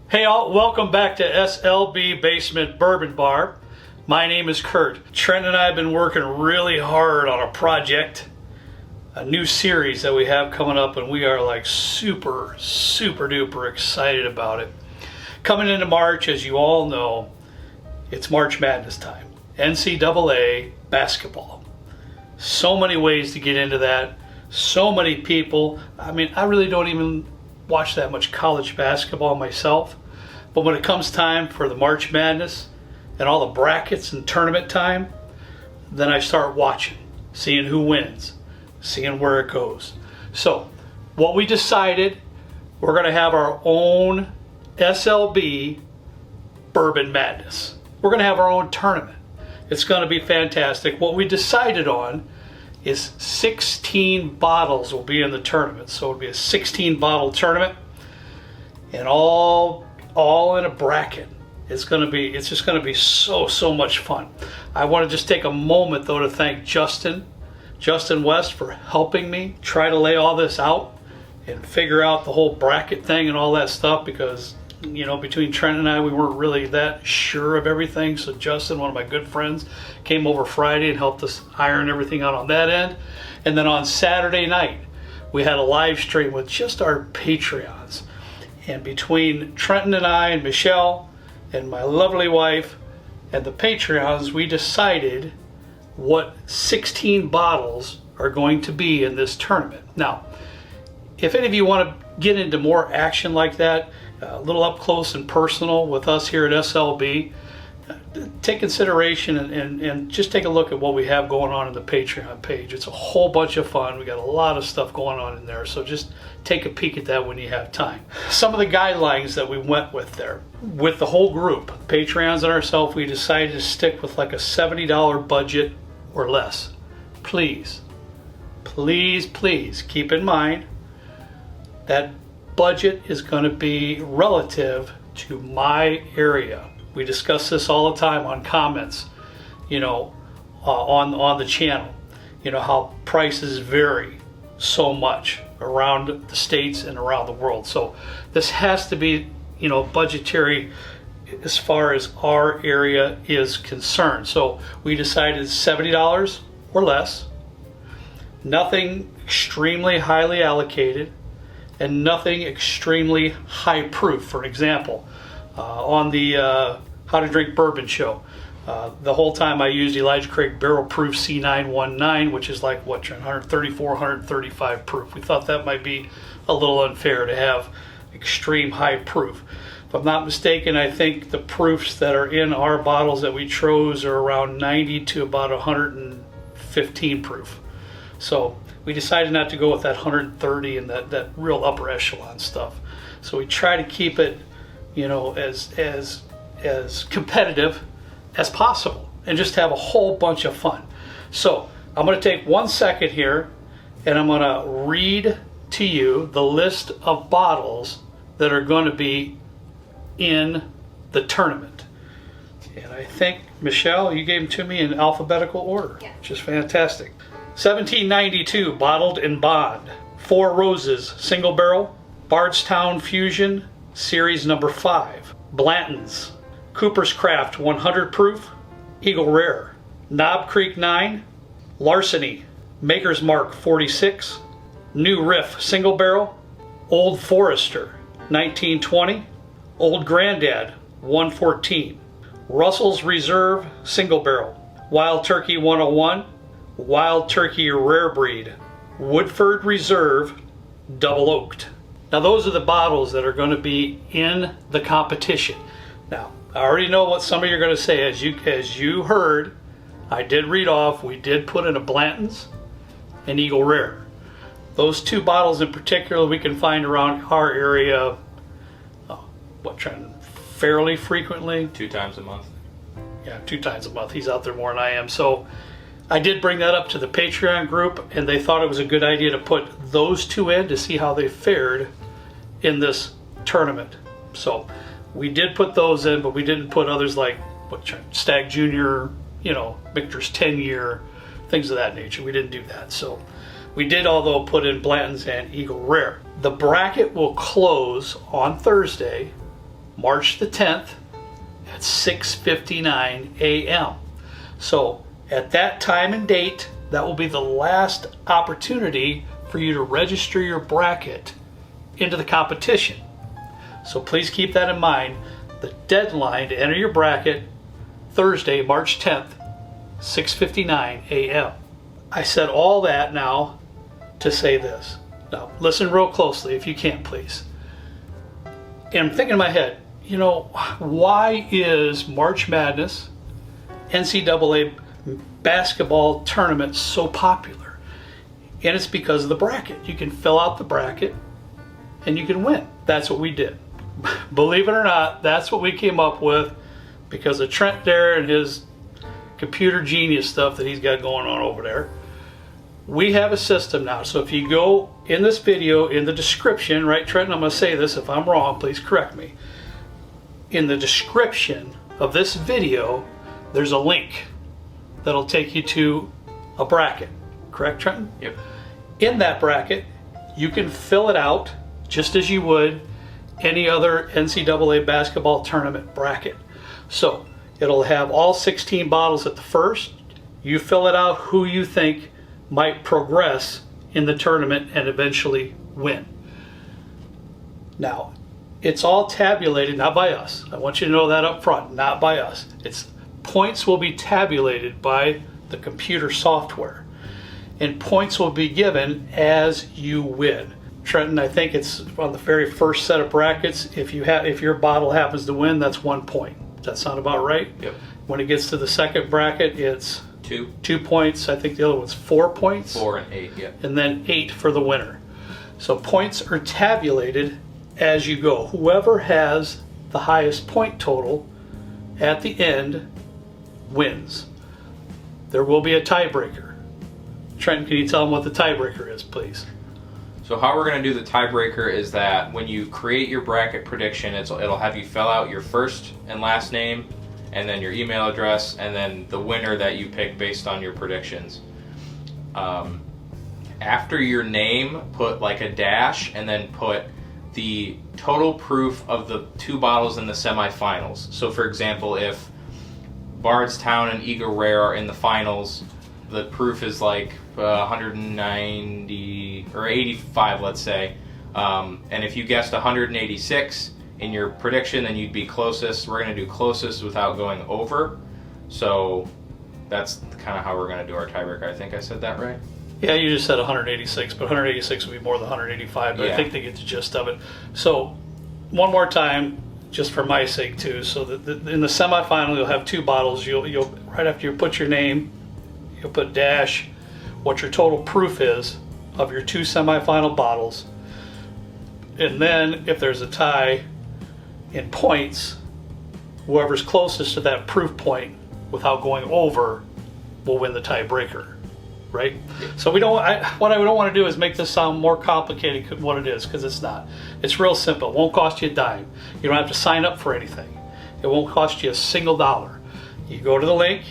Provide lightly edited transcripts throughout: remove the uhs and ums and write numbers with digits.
Hey all, welcome back to SLB Basement Bourbon Bar. My name is Kurt. Trent and I have been working really hard on a project, a new series that we have coming up, and we are like super duper excited about it. Coming into March, as you all know, it's March Madness time. NCAA basketball. So many ways to get into that. So many people. I mean, I really don't even watch that much college basketball myself, but when it comes time for the March Madness and all the brackets and tournament time, then I start watching, seeing who wins, seeing where it goes. So what we decided, we're going to have our own SLB Bourbon Madness. We're going to have our own tournament. It's going to be fantastic. What we decided on is 16 bottles will be in the tournament. So it'll be a 16 bottle tournament, and all in a bracket. It's just gonna be so much fun. I want to just take a moment though to thank Justin West for helping me try to lay all this out and figure out the whole bracket thing and all that stuff, because between Trent and I, we weren't really that sure of everything. So Justin, one of my good friends, came over Friday and helped us iron everything out on that end. And then on Saturday night, we had a live stream with just our Patreons. And between Trenton and I and Michelle and my lovely wife and the Patreons, we decided what 16 bottles are going to be in this tournament. Now, if any of you want to get into more action like that, a little up close and personal with us here at SLB, take consideration and just take a look at what we have going on in the Patreon page. It's a whole bunch of fun. We got a lot of stuff going on in there, so just take a peek at that when you have time. Some of the guidelines that we went with there, with the whole group, Patreons and ourselves, we decided to stick with like a $70 budget or less. Please keep in mind that budget is going to be relative to my area. We discuss this all the time on comments, on the channel, how prices vary so much around the states and around the world. So this has to be, budgetary as far as our area is concerned. So we decided $70 or less, nothing extremely highly allocated, and nothing extremely high proof. For example, on the How to Drink Bourbon show, the whole time I used Elijah Craig Barrel Proof C919, which is like 134, 135 proof. We thought that might be a little unfair to have extreme high proof. If I'm not mistaken, I think the proofs that are in our bottles that we chose are around 90 to about 115 proof. So we decided not to go with that 130 and that real upper echelon stuff. So we try to keep it, as competitive as possible and just have a whole bunch of fun. So I'm going to take 1 second here and I'm going to read to you the list of bottles that are going to be in the tournament. And I think, Michelle, you gave them to me in alphabetical order, yeah, which is fantastic. 1792 Bottled in Bond, Four Roses Single Barrel, Bardstown Fusion Series number 5, Blanton's, Cooper's Craft 100 Proof, Eagle Rare, Knob Creek 9, Larceny, Maker's Mark 46, New Riff Single Barrel, Old Forester 1920, Old Grandad 114, Russell's Reserve Single Barrel, Wild Turkey 101, Wild Turkey Rare Breed, Woodford Reserve Double Oaked. Now those are the bottles that are going to be in the competition. Now I already know what some of you are going to say. As you heard, I did read off, we did put in a Blanton's and Eagle Rare. Those two bottles in particular we can find around our area, fairly frequently. 2 times a month. Yeah, 2 times a month. He's out there more than I am. So I did bring that up to the Patreon group, and they thought it was a good idea to put those two in to see how they fared in this tournament. So we did put those in, but we didn't put others like Stag Junior, Victor's 10 year, things of that nature. We didn't do that. So we did, although, put in Blanton's and Eagle Rare. The bracket will close on Thursday March the 10th at 6:59 a.m. So at that time and date, that will be the last opportunity for you to register your bracket into the competition. So please keep that in mind. The deadline to enter your bracket, Thursday, March 10th, 6:59 a.m. I said all that now to say this. Now, listen real closely if you can, please. And I'm thinking in my head, you know, why is March Madness, NCAA basketball tournament so popular? And it's because of the bracket. You can fill out the bracket and you can win. That's what we did. Believe it or not, that's what we came up with because of Trent there and his computer genius stuff that he's got going on over there. We have a system now. So if you go in this video, in the description, right, Trent, I'm going to say this. If I'm wrong, please correct me. In the description of this video, there's a link that'll take you to a bracket. Correct, Trenton? Yep. In that bracket, you can fill it out just as you would any other NCAA basketball tournament bracket. So it'll have all 16 bottles at the first. You fill it out who you think might progress in the tournament and eventually win. Now, it's all tabulated, not by us. I want you to know that up front, not by us. It's points will be tabulated by the computer software, and points will be given as you win. Trenton, I think it's on the very first set of brackets. If your bottle happens to win, that's 1 point. Does that sound about right? Yep. When it gets to the second bracket, it's 2 points. I think the other one's 4 points. 4 and 8, yeah. And then 8 for the winner. So points are tabulated as you go. Whoever has the highest point total at the end wins. There will be a tiebreaker. Trent, can you tell them what the tiebreaker is, please? So how we're going to do the tiebreaker is that when you create your bracket prediction, it'll have you fill out your first and last name, and then your email address, and then the winner that you pick based on your predictions. After your name, put like a dash, and then put the total proof of the 2 bottles in the semifinals. So for example, if Bardstown and Eagle Rare are in the finals, the proof is like 190 or 85, let's say. And if you guessed 186 in your prediction, then you'd be closest. We're going to do closest without going over. So that's kind of how we're going to do our tiebreaker. I think I said that right. Yeah, you just said 186, but 186 would be more than 185, but yeah. I think they get the gist of it. So one more time, just for my sake too. So in the semifinal, you'll have 2 bottles. You'll right after you put your name, you'll put dash, what your total proof is of your 2 semifinal bottles. And then if there's a tie in points, whoever's closest to that proof point without going over will win the tiebreaker. Right? So what I don't want to do is make this sound more complicated than what it is, because it's not. It's real simple. It won't cost you a dime. You don't have to sign up for anything. It won't cost you a single dollar. You go to the link,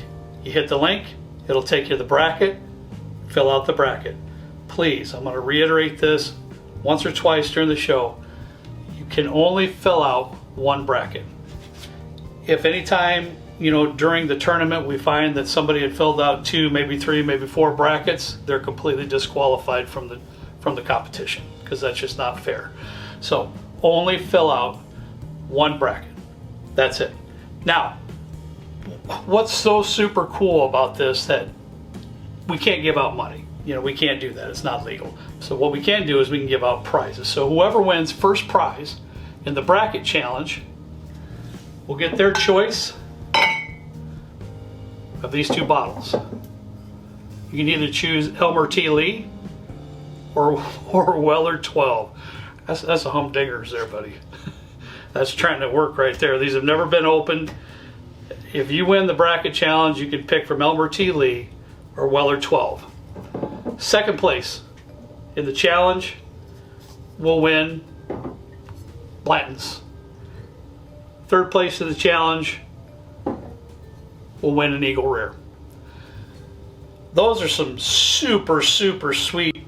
you hit the link, it'll take you to the bracket, fill out the bracket. Please, I'm going to reiterate this once or twice during the show. You can only fill out 1 bracket. If anytime during the tournament we find that somebody had filled out 2, maybe 3, maybe 4 brackets, they're completely disqualified from the competition, because that's just not fair. So only fill out 1 bracket. That's it. Now, what's so super cool about this that we can't give out money? We can't do that. It's not legal. So what we can do is we can give out prizes. So whoever wins first prize in the bracket challenge will get their choice of these 2 bottles. You can either choose Elmer T. Lee or Weller 12. That's a humdingers there, buddy. That's trying to work right there. These have never been opened. If you win the bracket challenge, you can pick from Elmer T. Lee or Weller 12. Second place in the challenge will win Blanton's. Third place in the challenge will win an Eagle Rare. Those are some super, super sweet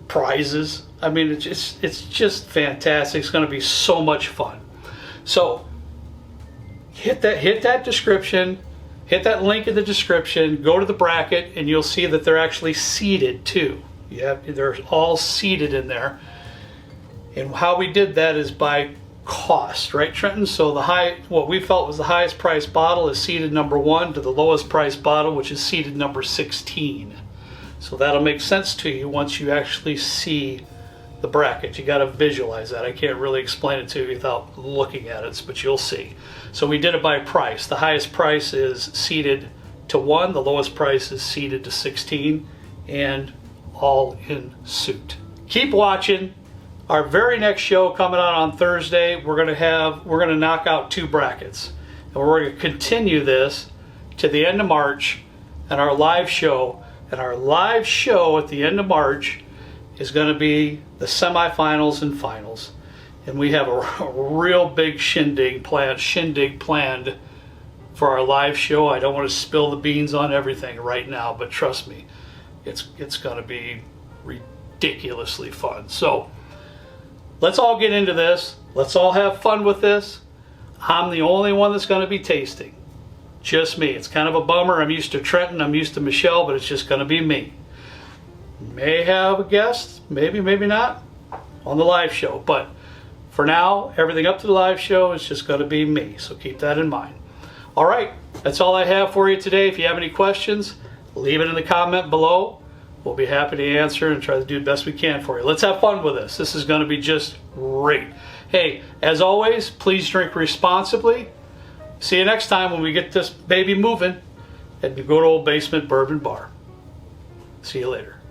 prizes. I mean, it's just fantastic. It's going to be so much fun. So hit that description, hit that link in the description, go to the bracket, and you'll see that they're actually seated too. They're all seated in there. And how we did that is by cost, right, Trenton? So what we felt was the highest priced bottle is seated number 1 to the lowest priced bottle, which is seated number 16. So that'll make sense to you once you actually see the bracket. You got to visualize that. I can't really explain it to you without looking at it, but you'll see. So we did it by price. The highest price is seated to 1, the lowest price is seated to 16, and all in suit. Keep watching. Our very next show coming out on Thursday, we're gonna knock out 2 brackets, and we're going to continue this to the end of March and our live show. And our live show at the end of March is going to be the semifinals and finals, and we have a real big shindig planned for our live show. I don't want to spill the beans on everything right now, but trust me, it's going to be ridiculously fun. So let's all get into this. Let's all have fun with this. I'm the only one that's going to be tasting. Just me. It's kind of a bummer. I'm used to Trenton, I'm used to Michelle, but it's just going to be me. May have a guest, maybe not, on the live show. But for now, everything up to the live show is just going to be me. So keep that in mind. All right, that's all I have for you today. If you have any questions, leave it in the comment below. We'll be happy to answer and try to do the best we can for you. Let's have fun with this. This is going to be just great. Hey, as always, please drink responsibly. See you next time when we get this baby moving at the good old basement bourbon bar. See you later.